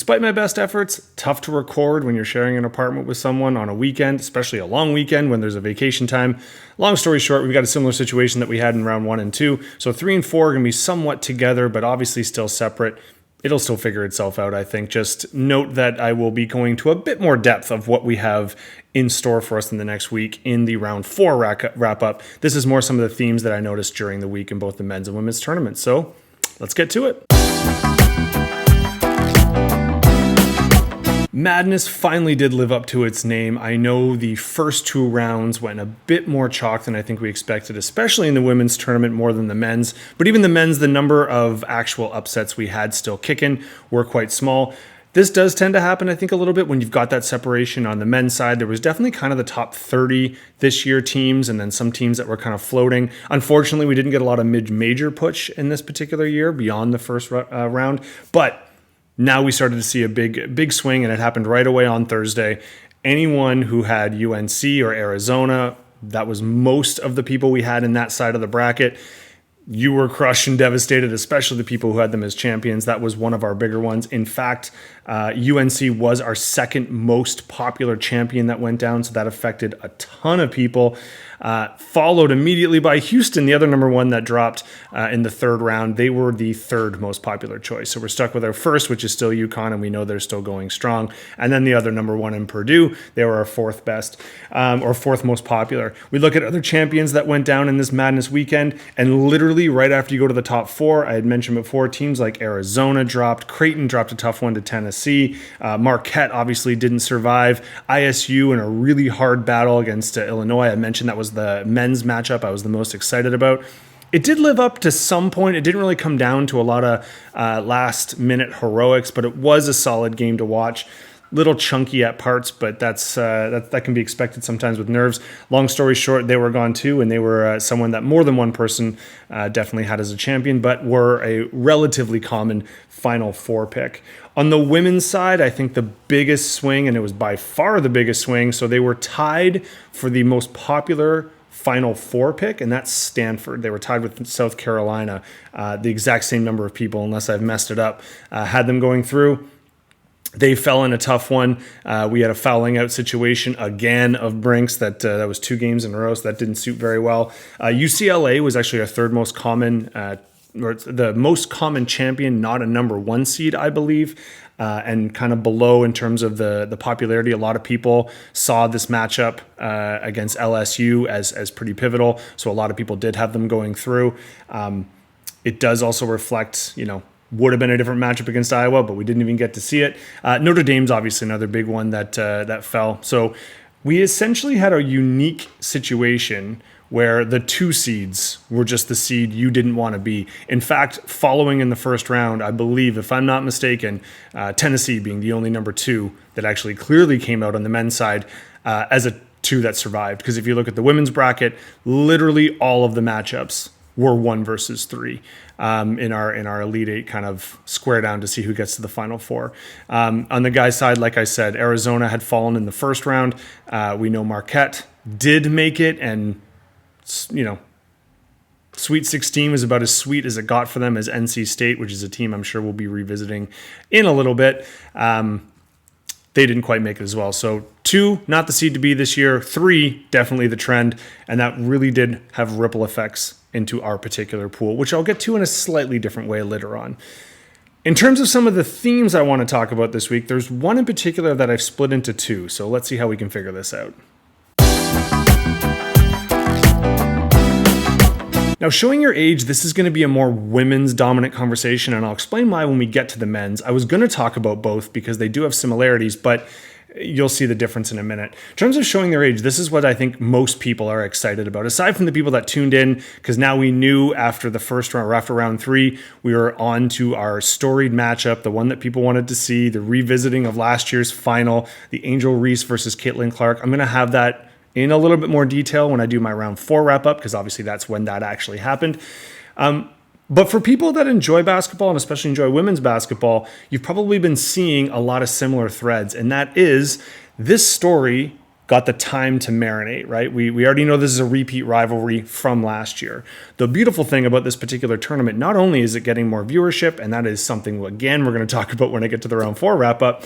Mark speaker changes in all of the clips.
Speaker 1: despite my best efforts, tough to record when you're sharing an apartment with someone on a weekend, especially a long weekend when there's a vacation time. Long story short, we've got a similar situation that we had in round 1 and 2. So 3 and 4 are going to be somewhat together, but obviously still separate. It'll still figure itself out, I think. Just note that I will be going to a bit more depth of what we have in store for us in the next week in the round 4 wrap up. This is more some of the themes that I noticed during the week in both the men's and women's tournaments. So let's get to it. Madness finally did live up to its name. I know the first 2 rounds went a bit more chalk than I think we expected, especially in the women's tournament more than the men's. But even the men's, the number of actual upsets we had still kicking were quite small. This does tend to happen, I think, a little bit when you've got that separation on the men's side. There was definitely kind of the top 30 this year teams and then some teams that were kind of floating. Unfortunately, we didn't get a lot of mid-major push in this particular year beyond the first round. But now we started to see a big swing, and it happened right away on Thursday. Anyone who had UNC or Arizona, that was most of the people we had in that side of the bracket. You were crushed and devastated, especially the people who had them as champions. That was one of our bigger ones. In fact, UNC was our second most popular champion that went down, so that affected a ton of people. Followed immediately by Houston, the other number 1 that dropped in the 3rd round. They were the 3rd most popular choice. So we're stuck with our first, which is still UConn, and we know they're still going strong. And then the other number 1 in Purdue, they were our 4th best, or 4th most popular. We look at other champions that went down in this Madness weekend, and literally right after you go to the top 4, I had mentioned before, teams like Arizona dropped, Creighton dropped a tough one to Tennessee, Marquette obviously didn't survive, ISU in a really hard battle against Illinois. I mentioned that was the men's matchup I was the most excited about. It did live up to some point. It didn't really come down to a lot of last minute heroics, but it was a solid game to watch. Little chunky at parts, but that can be expected sometimes with nerves. Long story short, they were gone too, and they were someone that more than one person definitely had as a champion, but were a relatively common Final Four pick. On the women's side, I think the biggest swing, and it was by far the biggest swing, so they were tied for the most popular Final Four pick, and that's Stanford. They were tied with South Carolina. The exact same number of people, unless I've messed it up, had them going through. They fell in a tough one. We had a fouling out situation again of Brinks. That was 2 games in a row, so that didn't suit very well. UCLA was actually our 3rd most common, or the most common champion, not a number 1 seed, I believe, and kind of below in terms of the popularity. A lot of people saw this matchup against LSU as pretty pivotal, so a lot of people did have them going through. It does also reflect, would have been a different matchup against Iowa, but we didn't even get to see it. Notre Dame's obviously another big one that fell. So we essentially had a unique situation where the 2 seeds were just the seed you didn't want to be. In fact, following in the first round, I believe, if I'm not mistaken, Tennessee being the only number 2 that actually clearly came out on the men's side as a 2 that survived. Because if you look at the women's bracket, literally all of the matchups were 1 versus 3 in our Elite 8 kind of square down to see who gets to the Final Four. On the guys' side, like I said, Arizona had fallen in the first round. We know Marquette did make it, and Sweet 16 was about as sweet as it got for them as NC State, which is a team I'm sure we'll be revisiting in a little bit. They didn't quite make it as well. So 2, not the seed to be this year. 3, definitely the trend. And that really did have ripple effects into our particular pool, which I'll get to in a slightly different way later on. In terms of some of the themes I want to talk about this week, there's one in particular that I've split into 2. So let's see how we can figure this out. Now, showing your age, this is going to be a more women's dominant conversation, and I'll explain why when we get to the men's. I was going to talk about both because they do have similarities, but you'll see the difference in a minute. In terms of showing their age, this is what I think most people are excited about, aside from the people that tuned in, because now we knew after the first round, or after round 3, we were on to our storied matchup, the one that people wanted to see, the revisiting of last year's final, the Angel Reese versus Caitlin Clark. I'm going to have that in a little bit more detail when I do my round 4 wrap up, because obviously that's when that actually happened. But for people that enjoy basketball and especially enjoy women's basketball, you've probably been seeing a lot of similar threads. And that is this story got the time to marinate, right? We already know this is a repeat rivalry from last year. The beautiful thing about this particular tournament, not only is it getting more viewership, and that is something, again, we're going to talk about when I get to the round 4 wrap up,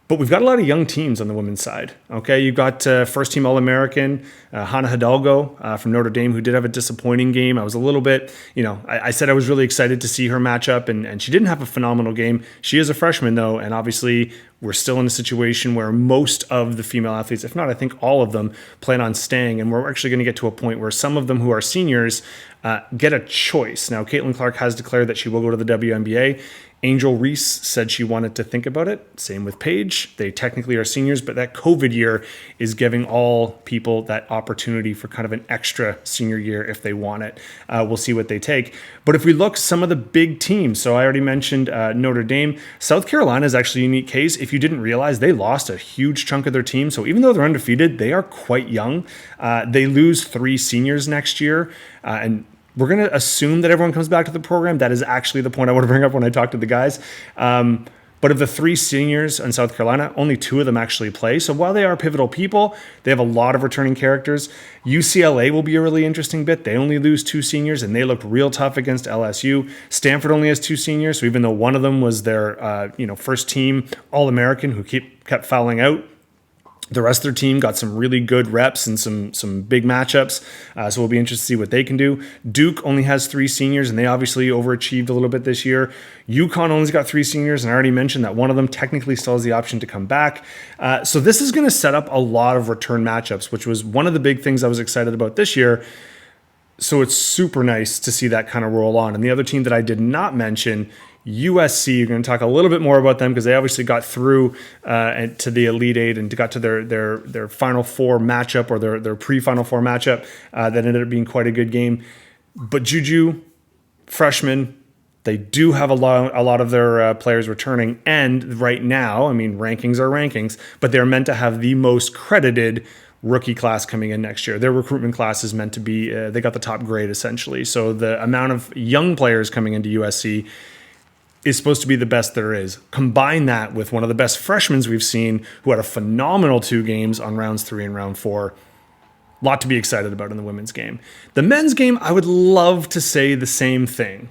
Speaker 1: but we've got a lot of young teams on the women's side. Okay, you've got first team All-American, Hannah Hidalgo from Notre Dame, who did have a disappointing game. I was a little bit, I said I was really excited to see her match up, and she didn't have a phenomenal game. She is a freshman, though, and obviously we're still in a situation where most of the female athletes, if not, I think all of them, plan on staying, and we're actually going to get to a point where some of them who are seniors get a choice. Now, Caitlin Clark has declared that she will go to the WNBA. Angel Reese said she wanted to think about it. Same with Paige. They technically are seniors, but that COVID year is giving all people that opportunity for kind of an extra senior year if they want it. We'll see what they take. But if we look, some of the big teams, so I already mentioned Notre Dame. South Carolina is actually a unique case. If you didn't realize, they lost a huge chunk of their team. So even though they're undefeated, they are quite young. They lose 3 seniors next year. And we're going to assume that everyone comes back to the program. That is actually the point I want to bring up when I talk to the guys. But of the 3 seniors in South Carolina, only 2 of them actually play. So while they are pivotal people, they have a lot of returning characters. UCLA will be a really interesting bit. They only lose 2 seniors, and they looked real tough against LSU. Stanford only has 2 seniors, so even though one of them was their first team All-American who kept fouling out, the rest of their team got some really good reps and some big matchups, so we'll be interested to see what they can do. Duke only has 3 seniors, and they obviously overachieved a little bit this year. UConn only's got 3 seniors, and I already mentioned that one of them technically still has the option to come back. So this is going to set up a lot of return matchups, which was one of the big things I was excited about this year. So it's super nice to see that kind of roll on. And the other team that I did not mention, USC, you're going to talk a little bit more about them because they obviously got through to the Elite Eight and got to their Final Four matchup, or their pre-Final Four matchup that ended up being quite a good game. But Juju, freshman, they do have a lot of their players returning. And right now, I mean, rankings are rankings, but they're meant to have the most credited rookie class coming in next year. Their recruitment class is meant to be, they got the top grade essentially. So the amount of young players coming into USC is supposed to be the best there is. Combine that with one of the best freshmen we've seen, who had a phenomenal 2 games on rounds 3 and round 4. A lot to be excited about in the women's game. The men's game, I would love to say the same thing,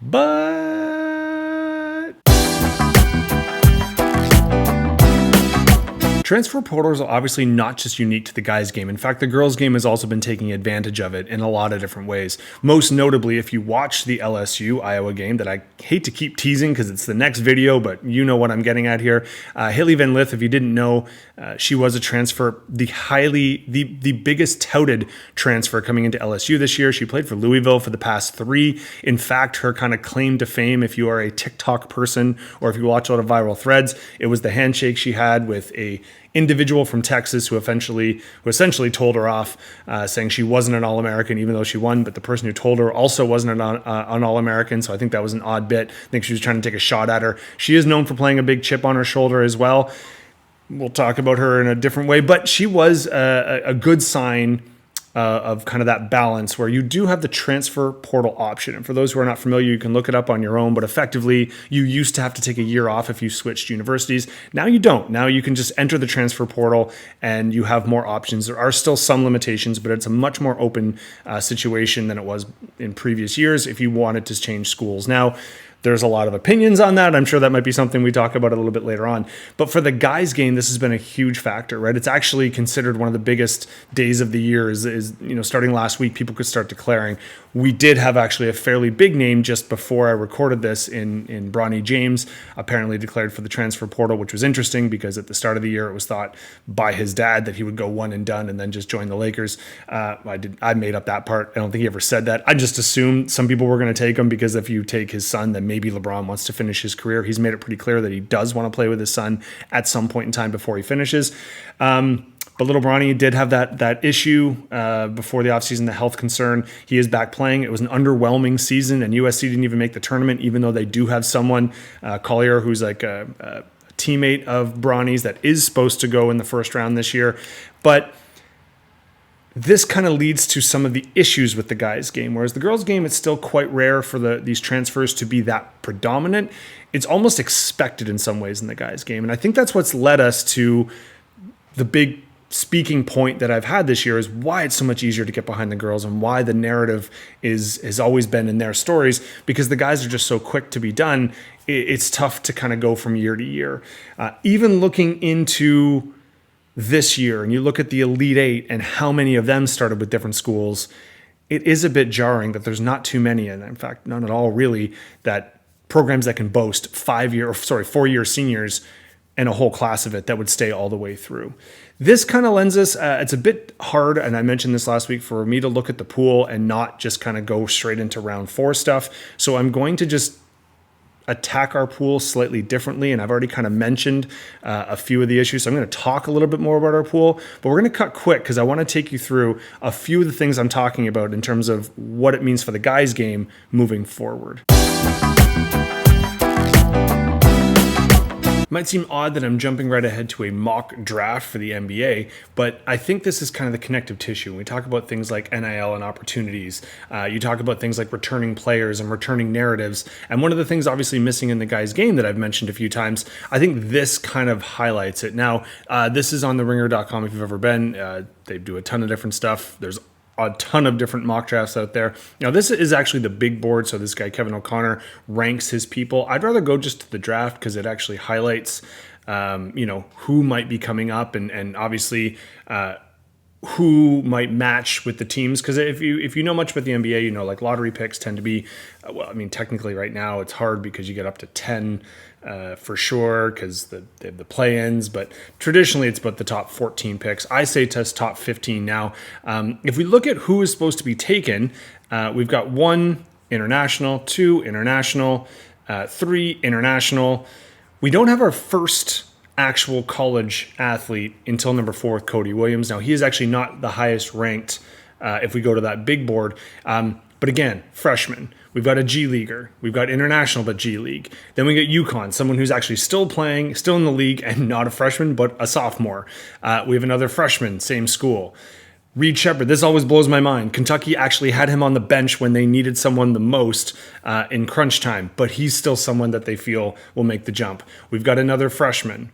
Speaker 1: but transfer portals are obviously not just unique to the guys' game. In fact, the girls' game has also been taking advantage of it in a lot of different ways. Most notably, if you watch the LSU-Iowa game that I hate to keep teasing because it's the next video, but you know what I'm getting at here. Haley Van Lith, if you didn't know, she was a transfer, the biggest touted transfer coming into LSU this year. She played for Louisville for the past 3. In fact, her kind of claim to fame, if you are a TikTok person or if you watch a lot of viral threads, it was the handshake she had with a individual from Texas who essentially told her off, saying she wasn't an All-American even though she won, but the person who told her also wasn't an All-American, so I think that was an odd bit. I think she was trying to take a shot at her. She is known for playing a big chip on her shoulder as well. We'll talk about her in a different way, but she was a good sign of kind of that balance where you do have the transfer portal option. And for those who are not familiar, you can look it up on your own, but effectively you used to have to take a year off if you switched universities. Now you don't. Now you can just enter the transfer portal and you have more options. There are still some limitations, but it's a much more open situation than it was in previous years if you wanted to change schools. Now, there's a lot of opinions on that. I'm sure that might be something we talk about a little bit later on. But for the guys' game, this has been a huge factor, right? It's actually considered one of the biggest days of the year. Is starting last week, people could start declaring. We did have actually a fairly big name just before I recorded this in Bronny James, apparently declared for the transfer portal, which was interesting because at the start of the year, it was thought by his dad that he would go one and done and then just join the Lakers. I made up that part. I don't think he ever said that. I just assumed some people were going to take him because if you take his son, then maybe LeBron wants to finish his career. He's made it pretty clear that he does want to play with his son at some point in time before he finishes. But little Bronny did have that issue before the offseason, the health concern. He is back playing. It was an underwhelming season, and USC didn't even make the tournament, even though they do have someone, Collier, who's like a teammate of Bronny's that is supposed to go in the first round this year. But this kind of leads to some of the issues with the guys' game, whereas the girls' game, it's still quite rare for these transfers to be that predominant. It's almost expected in some ways in the guys' game, and I think that's what's led us to the big speaking point that I've had this year is why it's so much easier to get behind the girls and why the narrative has always been in their stories, because the guys are just so quick to be done. It's tough to kind of go from year to year. Even looking into this year, and you look at the Elite Eight and how many of them started with different schools, it is a bit jarring that there's not too many, and in fact, none at all really, that programs that can boast 4-year seniors and a whole class of it that would stay all the way through. This kind of lends us, it's a bit hard, and I mentioned this last week, for me to look at the pool and not just kind of go straight into round 4 stuff. So I'm going to just attack our pool slightly differently, and I've already kind of mentioned a few of the issues, so I'm going to talk a little bit more about our pool, but we're going to cut quick because I want to take you through a few of the things I'm talking about in terms of what it means for the guys' game moving forward. It might seem odd that I'm jumping right ahead to a mock draft for the NBA, but I think this is kind of the connective tissue. When we talk about things like NIL and opportunities, you talk about things like returning players and returning narratives. And one of the things obviously missing in the guys' game that I've mentioned a few times, I think this kind of highlights it. Now, this is on theringer.com if you've ever been. They do a ton of different stuff. There's a ton of different mock drafts out there. Now, this is actually the big board, so this guy, Kevin O'Connor, ranks his people. I'd rather go just to the draft because it actually highlights, who might be coming up and obviously who might match with the teams. Because if you know much about the NBA, like lottery picks tend to be, technically right now it's hard because you get up to 10 for sure because they have the play-ins, but traditionally it's about the top 14 picks. I say test top 15 now. If we look at who is supposed to be taken, we've got 1 international, 2 international, 3 international. We don't have our first actual college athlete until number 4 with Cody Williams. Now, he is actually not the highest ranked if we go to that big board. But again, freshman. We've got a G Leaguer. We've got international, but G League. Then we get UConn, someone who's actually still playing, still in the league, and not a freshman, but a sophomore. We have another freshman, same school. Reed Sheppard, this always blows my mind. Kentucky actually had him on the bench when they needed someone the most in crunch time, but he's still someone that they feel will make the jump. We've got another freshman.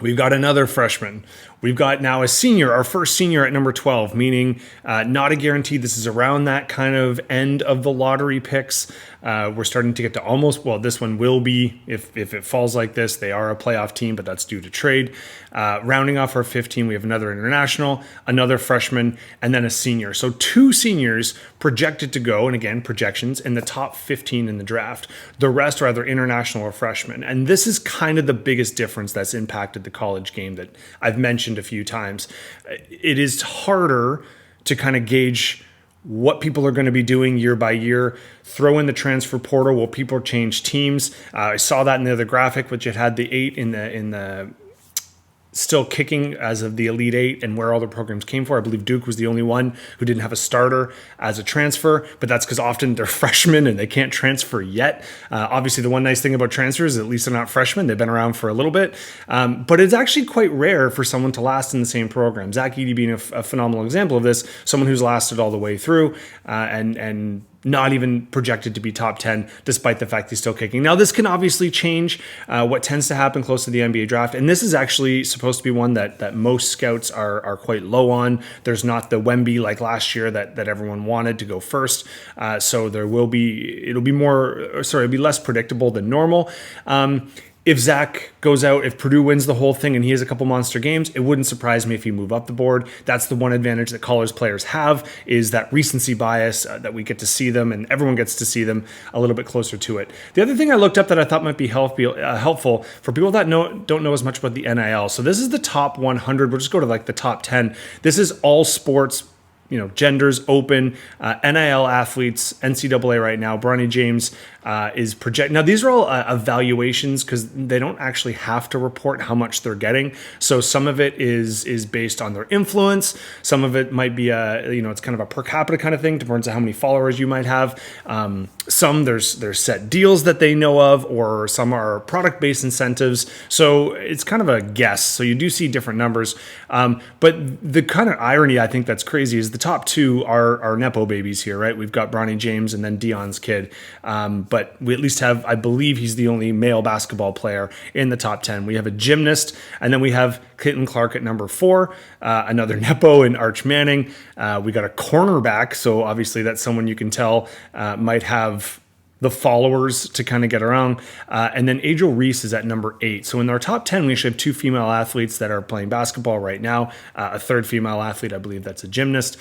Speaker 1: We've got another freshman. We've got now a senior, our first senior at number 12, meaning not a guarantee. This is around that kind of end of the lottery picks. We're starting to get to almost, this one will be, if it falls like this, they are a playoff team, but that's due to trade. Rounding off our 15, we have another international, another freshman, and then a senior. So 2 seniors projected to go, and again, projections, in the top 15 in the draft. The rest are either international or freshmen. And this is kind of the biggest difference that's impacted the college game that I've mentioned a few times. It is harder to kind of gauge what people are going to be doing year by year. Throw in the transfer portal. Will people change teams? I saw that in the other graphic, which it had the 8 in the still kicking as of the Elite Eight and where all the programs came for. I believe Duke was the only one who didn't have a starter as a transfer, but that's because often they're freshmen and they can't transfer yet. Obviously, the one nice thing about transfers is at least they're not freshmen. They've been around for a little bit, but it's actually quite rare for someone to last in the same program. Zach Edey being a phenomenal example of this, someone who's lasted all the way through and not even projected to be top 10, despite the fact he's still kicking. Now, this can obviously change what tends to happen close to the NBA draft, and this is actually supposed to be one that most scouts are quite low on. There's not the Wemby like last year that everyone wanted to go first, so it'll be less predictable than normal. If Zach goes out, if Purdue wins the whole thing and he has a couple monster games, it wouldn't surprise me if he move up the board. That's the one advantage that college players have, is that recency bias, that we get to see them and everyone gets to see them a little bit closer to it. The other thing I looked up that I thought might be helpful for people that don't know as much about the NIL. So this is the top 100. We'll just go to like the top 10. This is all sports, genders open, NIL athletes, NCAA right now. Bronny James is projected. Now, these are all evaluations because they don't actually have to report how much they're getting. So some of it is based on their influence. Some of it might be it's kind of a per capita kind of thing, depends on how many followers you might have. Some there's set deals that they know of, or some are product-based incentives. So it's kind of a guess. So you do see different numbers. But the kind of irony I think that's crazy is the top two are Nepo babies here, right? We've got Bronny James and then Dion's kid. But we at least have, I believe he's the only male basketball player in the top 10. We have a gymnast, and then we have Caitlin Clark at number 4, another Nepo in Arch Manning. We got a cornerback, so obviously that's someone you can tell might have the followers to kind of get around. And then Angel Reese is at number 8. So in our top 10, we actually have 2 female athletes that are playing basketball right now. A third female athlete, I believe that's a gymnast.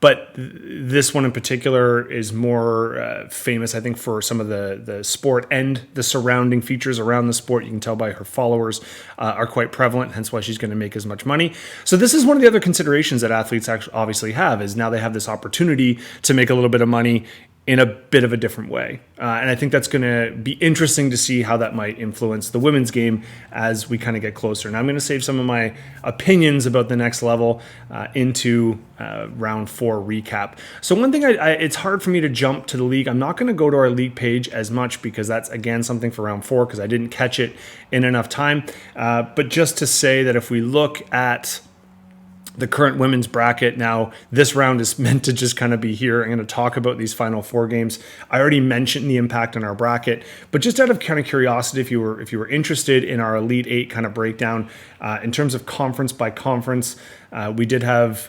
Speaker 1: But this one in particular is more famous, I think, for some of the sport and the surrounding features around the sport. You can tell by her followers are quite prevalent, hence why she's going to make as much money. So this is one of the other considerations that athletes actually obviously have, is now they have this opportunity to make a little bit of money in a bit of a different way. And I think that's going to be interesting to see how that might influence the women's game as we kind of get closer. And I'm going to save some of my opinions about the next level into round 4 recap. So one thing, it's hard for me to jump to the league. I'm not going to go to our league page as much because that's, again, something for round 4 because I didn't catch it in enough time. But just to say that if we look at the current women's bracket. Now, this round is meant to just kind of be here. I'm going to talk about these final 4 games. I already mentioned the impact on our bracket, but just out of kind of curiosity, if you were interested in our Elite 8 kind of breakdown, in terms of conference by conference, we did have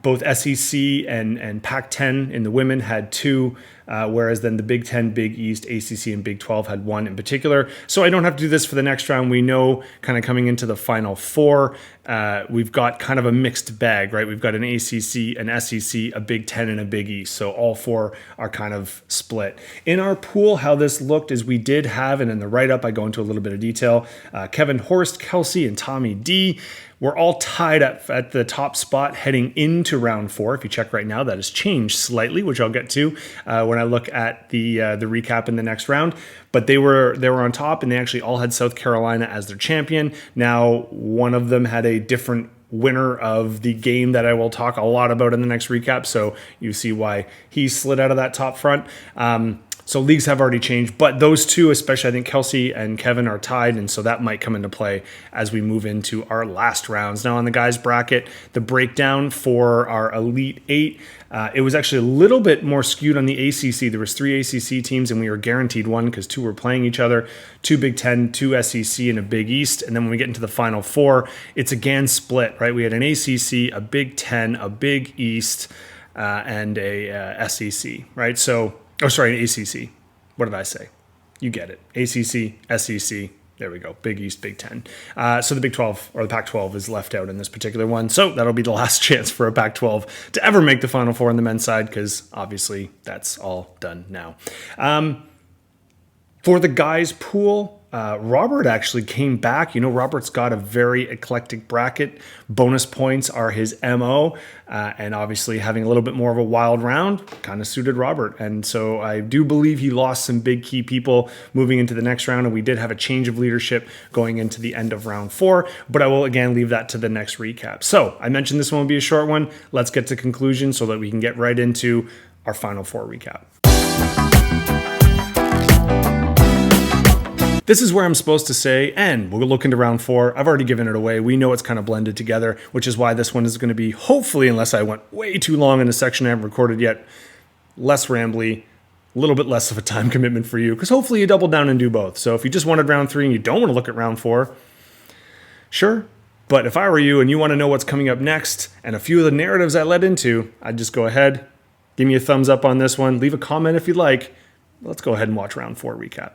Speaker 1: both SEC and Pac-10 in the women had 2, whereas then the Big 10, Big East, ACC, and Big 12 had 1 in particular. So I don't have to do this for the next round. We know kind of coming into the final 4, we've got kind of a mixed bag, right? We've got an ACC, an SEC, a Big 10, and a Big East. So all 4 are kind of split. In our pool, how this looked is we did have, and in the write-up, I go into a little bit of detail, Kevin Horst, Kelsey, and Tommy D. We're all tied up at the top spot heading into round 4. If you check right now, that has changed slightly, which I'll get to when I look at the recap in the next round. But they were on top, and they actually all had South Carolina as their champion. Now, one of them had a different winner of the game that I will talk a lot about in the next recap. So you see why he slid out of that top front. So leagues have already changed, but those 2, especially I think Kelsey and Kevin, are tied, and so that might come into play as we move into our last rounds. Now on the guys bracket, the breakdown for our Elite 8, it was actually a little bit more skewed on the ACC. There was 3 ACC teams, and we were guaranteed 1 because 2 were playing each other, 2 Big 10, 2 SEC, and a Big East. And then when we get into the final 4, it's again split, right? We had an ACC, a Big 10, a Big East, and a SEC, right? So, an ACC. What did I say? You get it. ACC, SEC. There we go. Big East, Big 10. So the Big 12 or the Pac-12 is left out in this particular one. So that'll be the last chance for a Pac-12 to ever make the Final 4 on the men's side because obviously that's all done now. For the guys' pool, Robert actually came back. You know, Robert's got a very eclectic bracket. Bonus points are his MO. And obviously having a little bit more of a wild round kind of suited Robert. And so I do believe he lost some big key people moving into the next round. And we did have a change of leadership going into the end of round 4. But I will again leave that to the next recap. So I mentioned this one will be a short one. Let's get to conclusion so that we can get right into our final 4 recap. This is where I'm supposed to say, and we'll look into round 4. I've already given it away. We know it's kind of blended together, which is why this one is going to be, hopefully, unless I went way too long in a section I haven't recorded yet, less rambly, a little bit less of a time commitment for you, because hopefully you double down and do both. So if you just wanted round 3 and you don't want to look at round 4, sure. But if I were you and you want to know what's coming up next and a few of the narratives I led into, I'd just go ahead, give me a thumbs up on this one, leave a comment if you'd like. Let's go ahead and watch round 4 recap.